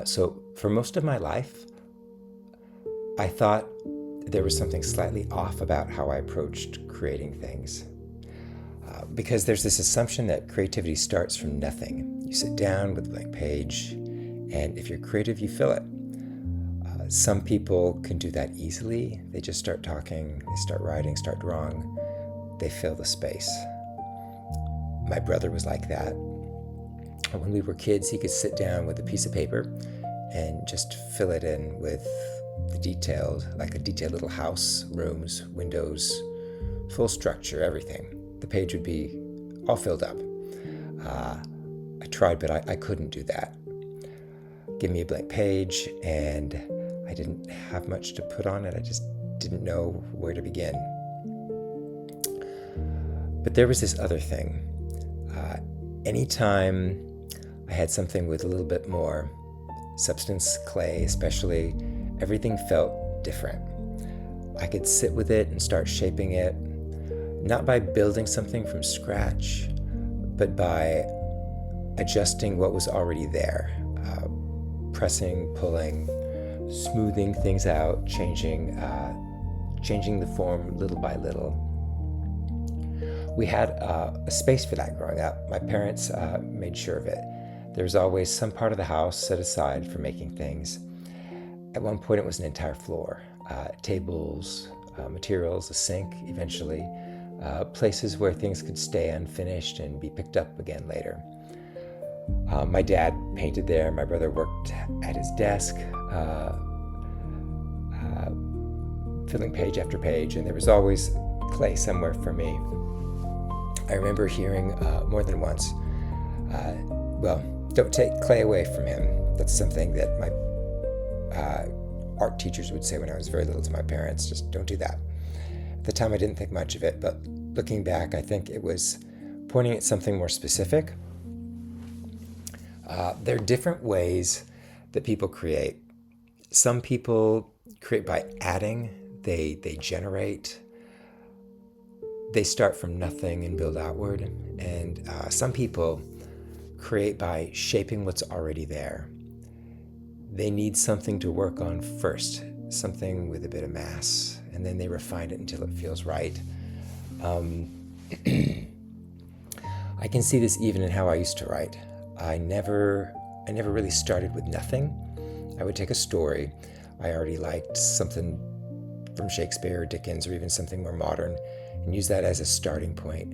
So for most of my life, I thought there was something slightly off about how I approached creating things. Because there's this assumption that creativity starts from nothing. You sit down with a blank page, and if you're creative, you fill it. Some people can do that easily. They just start talking, they start writing, start drawing, they fill the space. My brother was like that. When we were kids, he could sit down with a piece of paper and just fill it in with the detailed, like a detailed little house, rooms, windows, full structure, everything. The page would be all filled up. I tried, but I couldn't do that. Give me a blank page, and I didn't have much to put on it. I just didn't know where to begin. But there was this other thing. Anytime I had something with a little bit more substance, clay especially, everything felt different. I could sit with it and start shaping it, not by building something from scratch, but by adjusting what was already there, pressing, pulling, smoothing things out, changing the form little by little. We had a space for that growing up. My parents made sure of it. There was always some part of the house set aside for making things. At one point, it was an entire floor, tables, materials, a sink eventually, places where things could stay unfinished and be picked up again later. My dad painted there. My brother worked at his desk, filling page after page, and there was always clay somewhere for me. I remember hearing more than once, well, don't take clay away from him. That's something that my art teachers would say when I was very little to my parents. Just don't do that. At the time, I didn't think much of it, but looking back, I think it was pointing at something more specific. There are different ways that people create. Some people create by adding. They generate. They start from nothing and build outward. And some people create by shaping what's already there. They need something to work on first, something with a bit of mass, and then they refine it until it feels right. I can see this even in how I used to write. I never really started with nothing. I would take a story I already liked, something from Shakespeare or Dickens, or even something more modern, and use that as a starting point.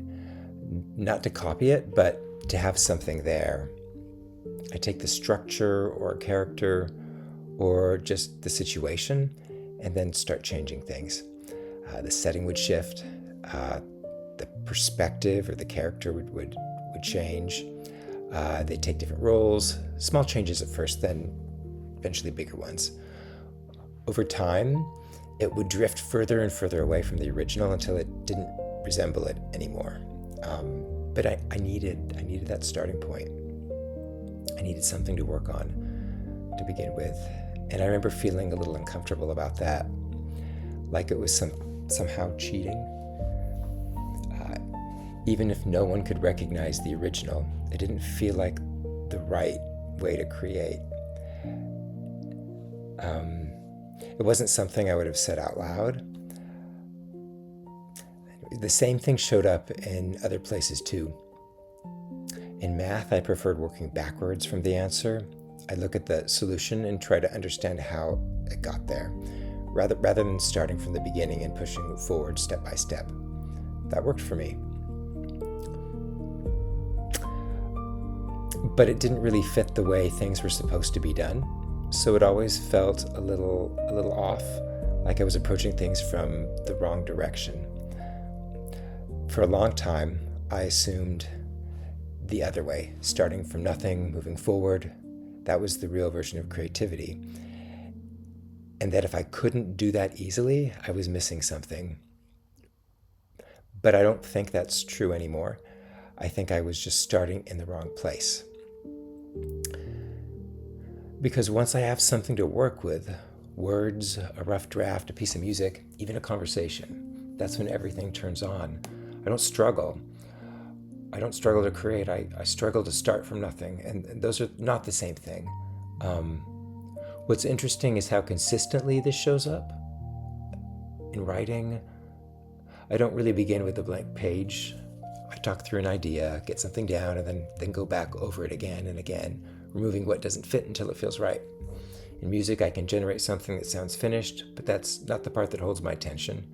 Not to copy it, but to have something there. I take the structure or a character or just the situation and then start changing things. The setting would shift, the perspective or the character would change. They take different roles, small changes at first, then eventually bigger ones. Over time, it would drift further and further away from the original until it didn't resemble it anymore. But I needed that starting point. I needed something to work on to begin with. And I remember feeling a little uncomfortable about that, like it was somehow cheating. Even if no one could recognize the original, it didn't feel like the right way to create. It wasn't something I would have said out loud. The same thing showed up in other places too. In math, I preferred working backwards from the answer. I look at the solution and try to understand how it got there, rather than starting from the beginning and pushing forward step by step. That worked for me. But it didn't really fit the way things were supposed to be done, so it always felt a little off, like I was approaching things from the wrong direction. For a long time, I assumed the other way, starting from nothing, moving forward. That was the real version of creativity. And that if I couldn't do that easily, I was missing something. But I don't think that's true anymore. I think I was just starting in the wrong place. Because once I have something to work with, words, a rough draft, a piece of music, even a conversation, that's when everything turns on. I don't struggle. I don't struggle to create. I struggle to start from nothing. And those are not the same thing. What's interesting is how consistently this shows up. In writing, I don't really begin with a blank page. I talk through an idea, get something down, and then go back over it again and again, removing what doesn't fit until it feels right. In music, I can generate something that sounds finished, but that's not the part that holds my attention.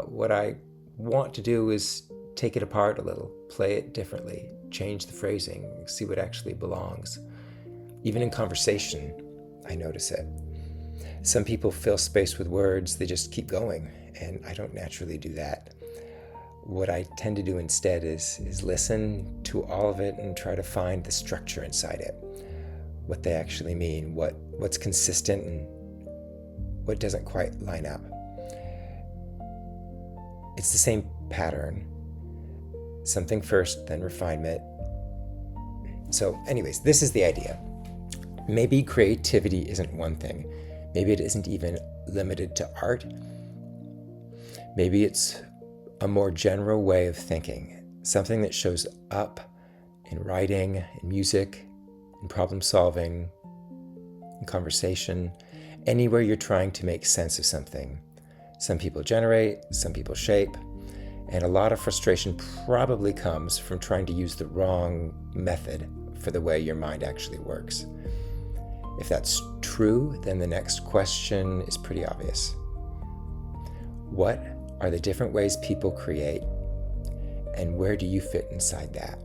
What I want to do is take it apart a little, play it differently, change the phrasing, see what actually belongs. Even in conversation, I notice it. Some people fill space with words, they just keep going, and I don't naturally do that. What I tend to do instead is listen to all of it and try to find the structure inside it, what they actually mean, what's consistent and what doesn't quite line up. It's the same pattern. Something first, then refinement. So anyways, this is the idea. Maybe creativity isn't one thing. Maybe it isn't even limited to art. Maybe it's a more general way of thinking, something that shows up in writing, in music, in problem solving, in conversation, anywhere you're trying to make sense of something. Some people generate, some people shape, and a lot of frustration probably comes from trying to use the wrong method for the way your mind actually works. If that's true, then the next question is pretty obvious. What are the different ways people create, and where do you fit inside that?